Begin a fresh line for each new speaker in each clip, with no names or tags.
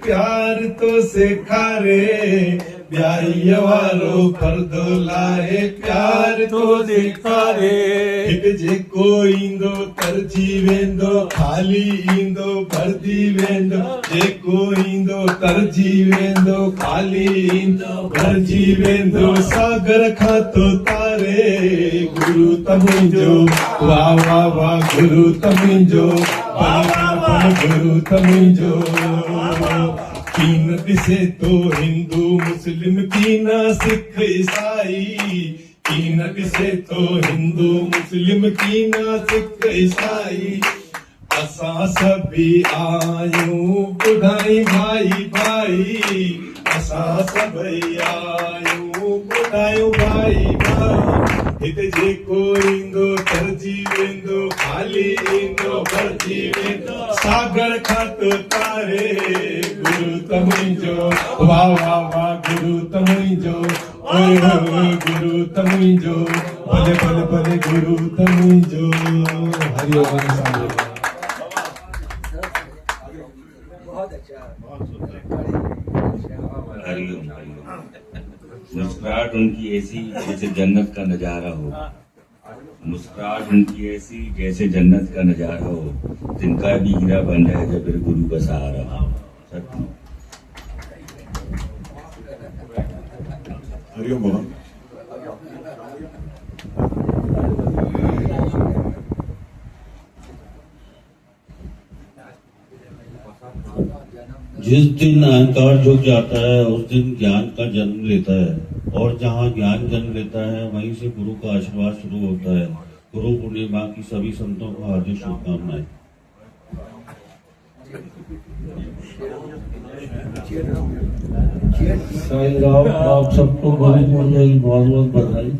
प्यार तो सिखा रे ब्याही वालो पर्दो लाए प्यार तो सिखा रे हिक जेको ईंदो तरजी वेंदो खाली ईंदो भरजी वेंदो जेको ईंदो तरजी वेंदो खाली ईंदो भरजी वेंदो सागर खां तो तारे गुरु तमुंजो वाह वाह वाह गुरु तमुंजो वाह वाह वाह गुरु तमुंजो कीन ॾिसे तो हिंदू मुस्लिम कीन सिख ईसाई कीन ॾिसे तो हिंदू मुस्लिम कीन सिख ईसाई असां सभी आयूं ॿुधाई भाई भाई असां सभई आयूं ॿुधायूं भाई भाई हिते जेको ईंदो तरजी वेंदो खाली ईंदो भरजी वेंदो सागर खां तो तारे गुरु तमुंजो वाह वाह वाह गुरु तमुंजो ओए ओए गुरु तमुंजो भले भले भले गुरु तमुंजो हरि ओम साईं।
हरिओम मुस्कुराहट उनकी ऐसी जैसे जन्नत का नजारा हो मुस्कुराहट उनकी ऐसी जैसे जन्नत का नजारा हो जिनका भी हीरा बन जाए जब फिर गुरु का सहारा हो।
हरिओम बाबा।
जिस दिन अहंकार झुक जाता है उस दिन ज्ञान का जन्म लेता है और जहाँ ज्ञान जन्म लेता है वहीं से गुरु का आशीर्वाद शुरू होता है। गुरु पूर्णिमा की सभी संतों को हार्दिक शुभकामनाएं। साईं राम आप सबको गुरु पूर्णिमा की बहुत बहुत बधाई।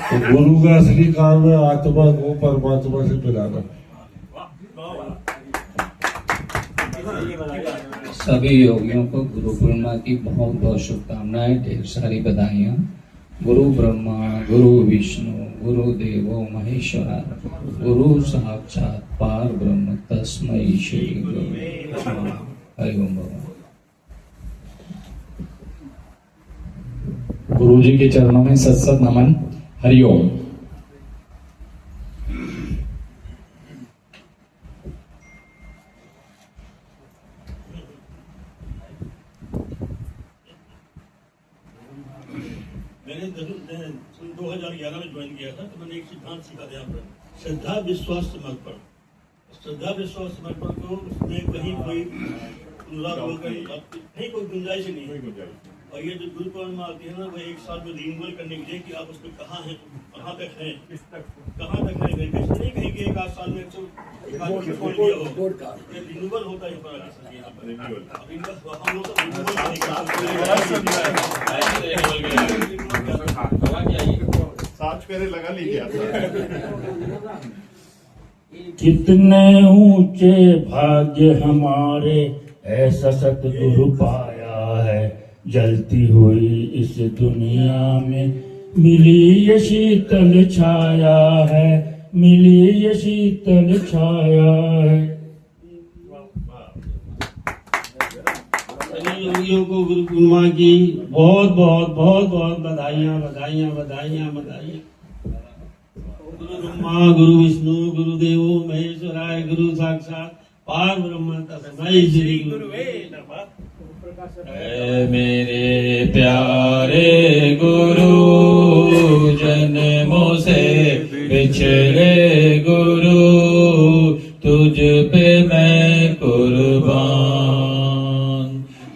तो गुरु का असली काम है आत्मा को परमात्मा से मिलाना।
सभी योगियों को गुरु पूर्णिमा की बहुत बहुत शुभकामनाएं, ढेर सारी बधाइयाँ। गुरु ब्रह्मा गुरु विष्णु गुरु देवो महेश्वरा गुरु साक्षात पार ब्रह्म तस्मै श्री गुरवे नमः। हरि ओम भगवान।
गुरु जी के चरणों में सत सत नमन। हरि ओम।
मैंने 2011 में ज्वाइन किया था तो मैंने एक सिद्धांत सीखा था यहाँ पर श्रद्धा विश्वास समर्पण। श्रद्धा विश्वास समर्पण को उसमें कहीं कोई कहीं कोई गुंजाइश नहीं है। और ये जो गुरु पूर्णिमा आती है ना वो एक साल में रिन्यूअल करने के लिए कि आप उसमें कहाँ हैं कहाँ तक हैं कहाँ तक हैं वैसे नहीं कहीं कि एक आध साल में तो छोड़ दिया हो ये रिन्यूअल होता है हम लोग सात फेरे लगा लीजिए।
कितने ऊंचे भाग्य हमारे ऐसा सतगुरु पाया है। जलती हुई इस दुनिया में मिली ये शीतल छाया है मिली ये शीतल छाया है।
योगियों को गुरु पूर्णिमा की बहुत बहुत बहुत बहुत बधाइयाँ बधाइयाँ बधाइयाँ बधाइयाँ। गुरु ब्रह्मा गुरु विष्णु गुरु देवो महेश्वराय गुरु साक्षात पार ब्रह्म तस्मै श्री गुरुवे नमः।
ऐ मेरे प्यारे गुरु जन्मों से पिछले गुरु तुझ पे मैं कुर्बान।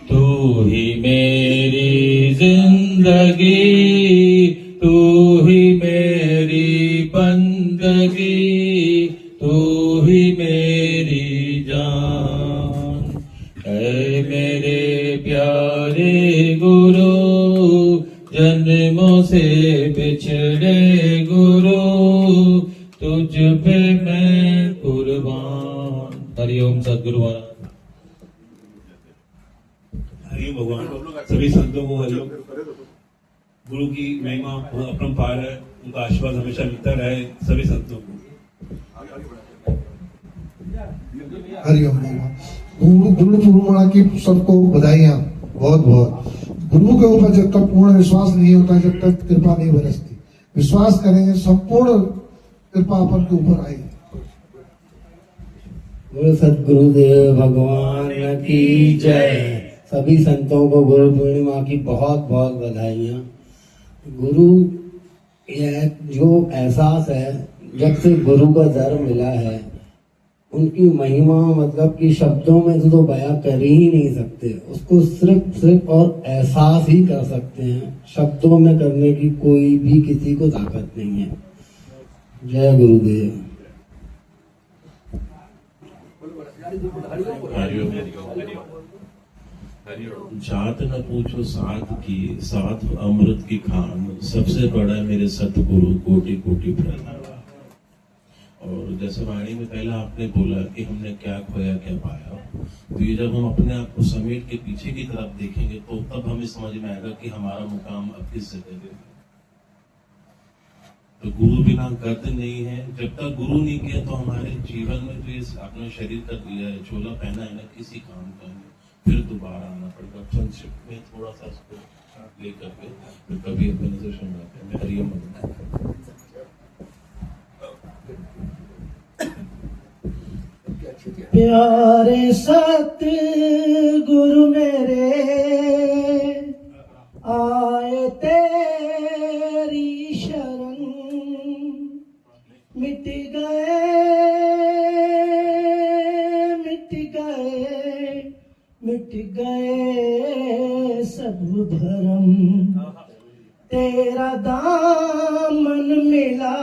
तू ही मेरी जिंदगी तू ही मेरी बंदगी तू ही मेरी जान। ऐ मेरे प्यारे गुरु जन्मों से पिछड़े गुरु तुझ पे मैं कुर्बान। हरिओम सदगुरु महाराज।
हरि भगवान सभी संतों को हरिओम। गुरु की महिमा अपरंपार है उनका आशीर्वाद हमेशा मिलता रहे सभी संतों को।
हरिओम बाबा।
गुरु पूर्णिमा की सबको बधाइयाँ बहुत बहुत। गुरु के ऊपर जब तक पूर्ण विश्वास नहीं होता, जब तक कृपा नहीं बरसती। विश्वास करेंगे संपूर्ण कृपा अपन के ऊपर आएगी।
बोलो सद्गुरुदेव भगवान की जय। सभी संतों को गुरु पूर्णिमा की बहुत बहुत बधाइयाँ। गुरु यह जो एहसास है, जब से गुरु का दर मिला है, उनकी महिमा मतलब कि शब्दों में तो बयां कर ही नहीं सकते। उसको सिर्फ और एहसास ही कर सकते हैं। शब्दों में करने की कोई भी किसी को ताकत नहीं है। जय गुरुदेव।
जात न पूछो साथ की, साथ अमृत की खान, सबसे बड़ा मेरे सतगुरु, कोटि कोटि प्रणाम। और जैसे वाणी में पहला आपने बोला कि हमने क्या खोया क्या पाया, तो ये जब हम अपने आप को समेट के पीछे की तरफ देखेंगे तो तब हमें समझ में आएगा कि हमारा मुकाम अब किस जगह पे है। तो गुरु बिना गत नहीं है। जब तक गुरु नहीं किया तो हमारे जीवन में जो इस अपने शरीर का दिया है, चोला पहना है ना, किसी काम का नहीं। फिर दोबारा आना पड़ेगा। संक्षिप्त में थोड़ा सा इसको लेकर के फिर कभी अपने नजर सुनाते हैं। हरिओम।
प्यारे सत गुरु मेरे आए तेरी शरण, मिट गए मिट गए सब भरम। तेरा दामन मिला,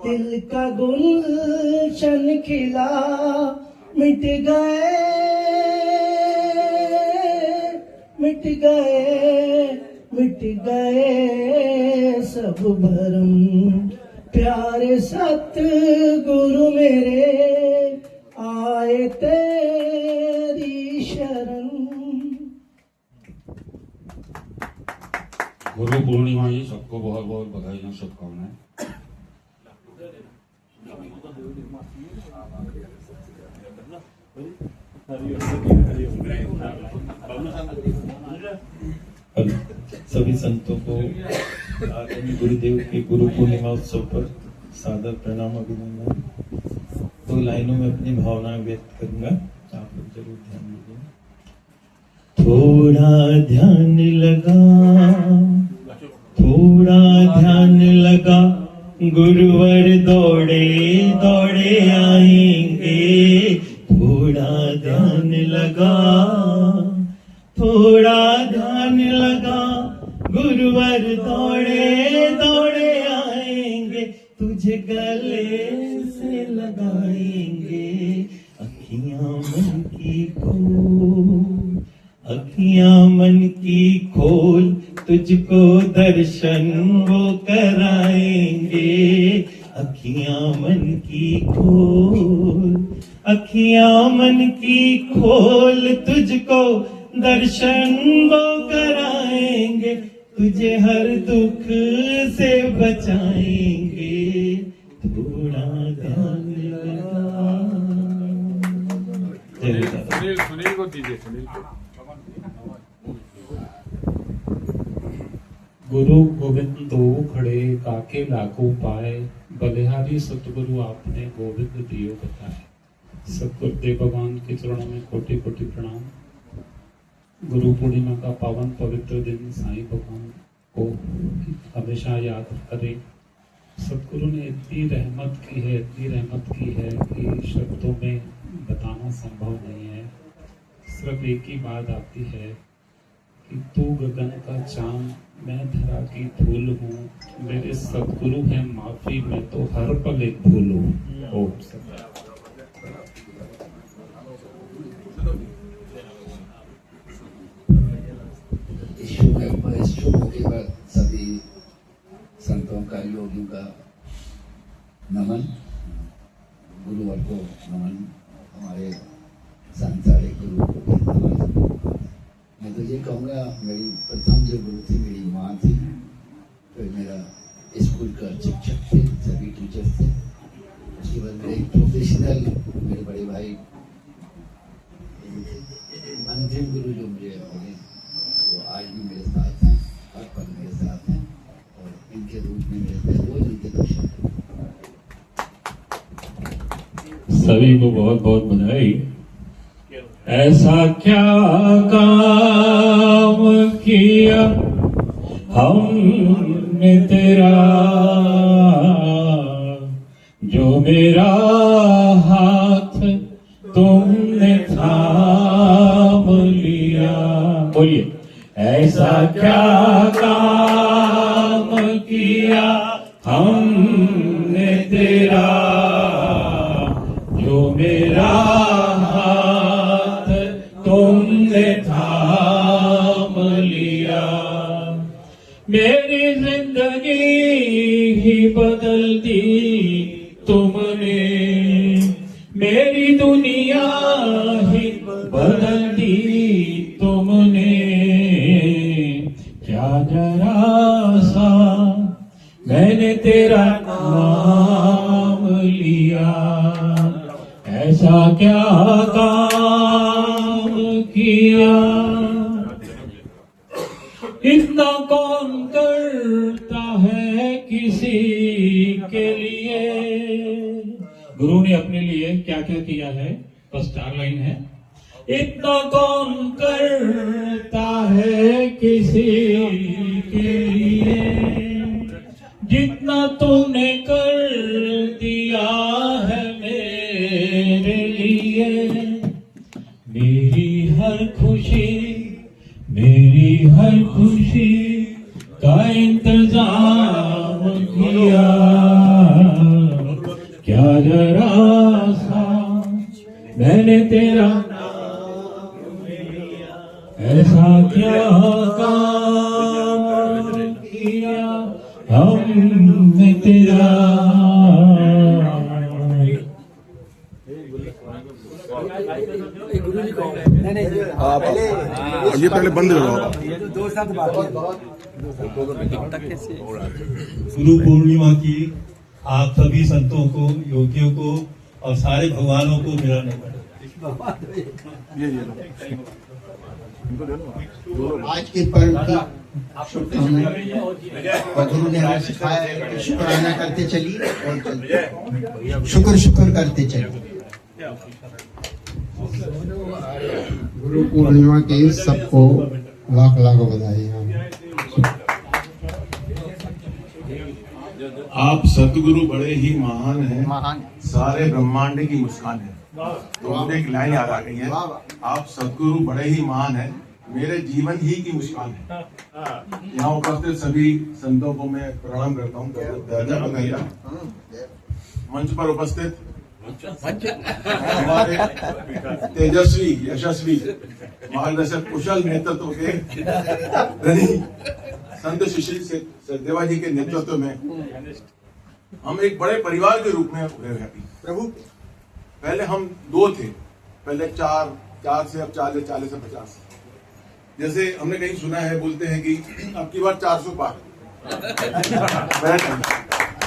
दिल का गुलशन खिला, मिट गए सब भरम। प्यारे सत गुरु मेरे आए तेरी शरण।
गुरु पूर्णिमा जी सबको बहुत बहुत बधाई, शुभकामनाएं।
सभी संतों को आदरणीय गुरुदेव के गुरु पूर्णिमा उत्सव पर सादर प्रणाम, अभिनंदन। 2 लाइनों में अपनी भावनाएं व्यक्त करूंगा, आप लोग जरूर ध्यान दीजिए। थोड़ा ध्यान लगा, गुरुवर दौड़े दौड़े आएंगे। थोड़ा ध्यान लगा, गुरुवर दौड़े दौड़े आएंगे। तुझे गले से लगाएंगे। अखियां मन की खोल, तुझको दर्शन वो कराएंगे। अखियां मन की खोल, तुझको दर्शन वो कराएंगे। तुझे हर दुख से बचाएंगे। थोड़ा ध्यान लगा।
सुनील को दीजिए, सुनील को। गुरु गोविंद दो खड़े, काके लाखों पाए। बलिहारी सतगुरु आपने गोविंद दियो बताए। सतगुरुदेव भगवान के चरणों में कोटि कोटि प्रणाम। गुरु पूर्णिमा का पावन पवित्र दिन साईं भगवान को हमेशा याद करें। सतगुरु ने इतनी रहमत की है कि शब्दों में बताना संभव नहीं है। सिर्फ एक ही बात आती है कि तू गगन का चांद, मैं धरा की धूल हूँ। मेरे सतगुरु हैं माफी, मैं तो हर पल एक भूल हूँ। ओम सत।
शुभ मौके पर सभी संतों का, योगियों का नमन, गुरुवर को नमन, हमारे सांसारिक गुरु को नमन। मैं तो ये कहूँगा, मेरी प्रथम जो गुरु थी मेरी माँ थी, फिर मेरा स्कूल का शिक्षक थे, सभी टीचर्स थे। उसके बाद मेरे एक प्रोफेशनल मेरे बड़े भाई अंतिम गुरु जो मुझे मिले वो आज भी मेरे साथ हैं, हर पल मेरे साथ हैं और इनके रूप में मेरे रोज इनके दर्शन हैं।
सभी को बहुत बहुत बधाई। ऐसा क्या काम किया हमने तेरा, जो मेरा हाथ तुमने थाम लिया। बोलिए, ऐसा क्या काम किया हमने तेरा, जो मेरा हाथ तुमने थाम लिया। मेरी जिंदगी ही बदल दी तुमने, मेरी दुनिया ही बदल दी तुमने। क्या जरा सा मैंने तेरा नाम लिया, ऐसा क्या काम किया। इतना कौन करता है किसी के लिए। गुरु ने अपने लिए क्या क्या किया है, बस 4 लाइन है। इतना कौन करता है किसी के लिए, जितना तुमने कर दिया है मेरे लिए। मेरी हर खुशी, मेरी हर खुशी का इंतजाम किया। क्या जरा सा मैंने तेरा ऐसा क्या काम किया हमने तेरा।
ये पहले बंद करो।
गुरु पूर्णिमा की आप सभी संतों को, योगियों को और सारे भगवानों को मेरा नमन।
आज के पर्व की शुभकामनाएं और गुरु ने हमें सिखाया है कि शुक्राना करते चलिए और शुक्र करते चलिए। गुरु पूर्णिमा की सबको लाख लाख बधाई।
आप सतगुरु बड़े ही महान हैं, सारे ब्रह्मांड की मुस्कान है। तो मुझे एक लाइन याद आ गई है, आप सतगुरु बड़े ही महान हैं, मेरे जीवन ही की मुस्कान है। यहाँ उपस्थित सभी संतों को मैं प्रणाम करता हूँ। दर्जा बधाइया। मंच पर उपस्थित हमारे तेजस्वी, यशस्वी, मार्गदर्शक, कुशल नेतृत्व के धनी संत सुशील सचदेवा जी के नेतृत्व में हम एक बड़े परिवार के रूप में उभरे हुए हैं। प्रभु, पहले हम 2 थे, पहले 4 से, अब 40 से 50। जैसे हमने कहीं सुना है, बोलते हैं कि अब की बार 400 पार।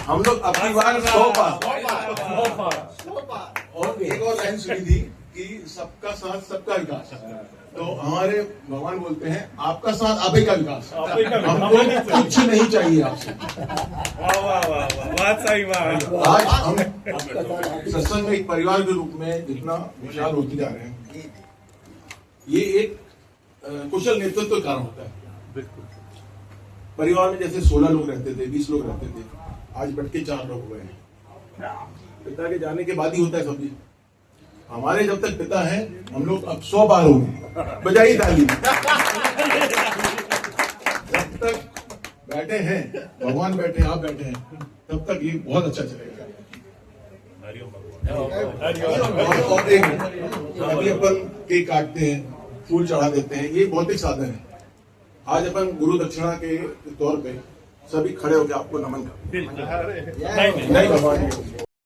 हम लोग अब की बार 100 पार। और एक और लाइन सुनी थी कि सबका साथ सबका विकास। तो हमारे भगवान बोलते हैं, आपका साथ आप ही का विकास, हमको कुछ नहीं चाहिए आपसे। आज हम सत्संग में एक परिवार के रूप में जितना विशाल होते जा रहे हैं, ये एक कुशल नेतृत्व के कारण होता है। परिवार में जैसे 16 लोग रहते थे, 20 लोग रहते थे, आज बढ़ के 4 लोग हुए हैं। पिता के जाने के बाद ही होता है सब चीज। हमारे जब तक पिता है, हम लोग अब 100 बार होंगे। बजाई ताली। जब तक बैठे हैं, भगवान बैठे, आप बैठे हैं, तब तक ये बहुत अच्छा चलेगा। अभी अपन केक काटते हैं, फूल चढ़ा देते हैं, ये भौतिक साधन है। आज अपन गुरु दक्षिणा के तौर पे सभी खड़े होकर आपको नमन करते हैं।